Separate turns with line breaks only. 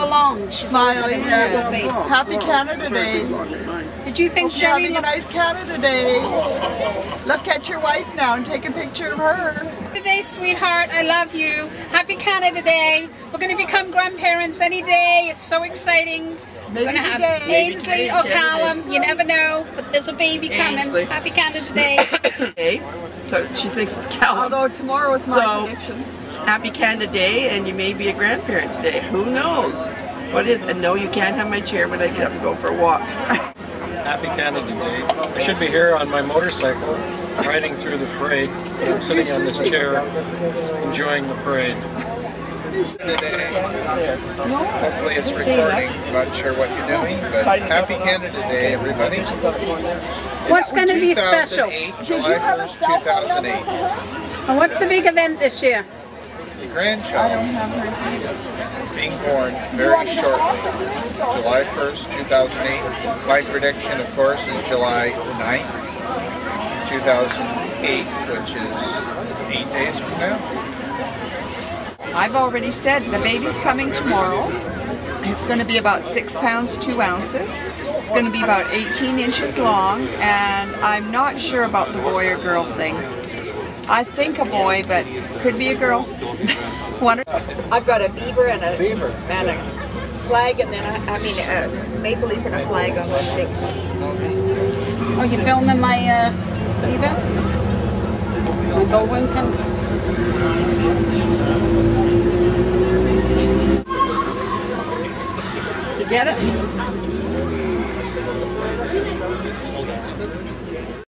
Along. She's always had a
Smiling.
horrible face.
Happy Canada Day.
Did you think
Hope you're
Sherry
having a
looked
nice Canada Day. Look at your wife now and take a picture of her.
today, sweetheart? I love you. Happy Canada Day. We're going to become grandparents any day. It's so exciting. We're
Maybe
going to have
today.
Ainsley or Callum. You never know, but there's a baby coming.
Ainsley.
Happy Canada Day.
Day. So she thinks it's Callum.
Although tomorrow is my
So-
prediction.
Happy Canada Day, and you may be a grandparent today. Who knows? What is? And no, you can't have my chair when I get up and go for a walk.
Happy Canada Day. I should be here on my motorcycle, riding through the parade. I'm sitting on this chair, enjoying the parade.
Hopefully it's recording. Not sure what you're doing, but happy Canada Day, everybody.
What's going to be special?
2008, July 1st, 2008.
And what's the big event this year?
The grandchild being born very shortly. July 1st, 2008. My prediction, of course, is July 9th, 2008, which is 8 days from now.
I've already said the baby's coming tomorrow. It's going to be about 6 pounds, 2 ounces. It's going to be about 18 inches long, and I'm not sure about the boy or girl thing. I think a boy, but could be a girl. I've got a beaver and a flag, and then a maple leaf and a flag on one thing.
Oh, you filming my beaver? My Goldwing can.
You get it?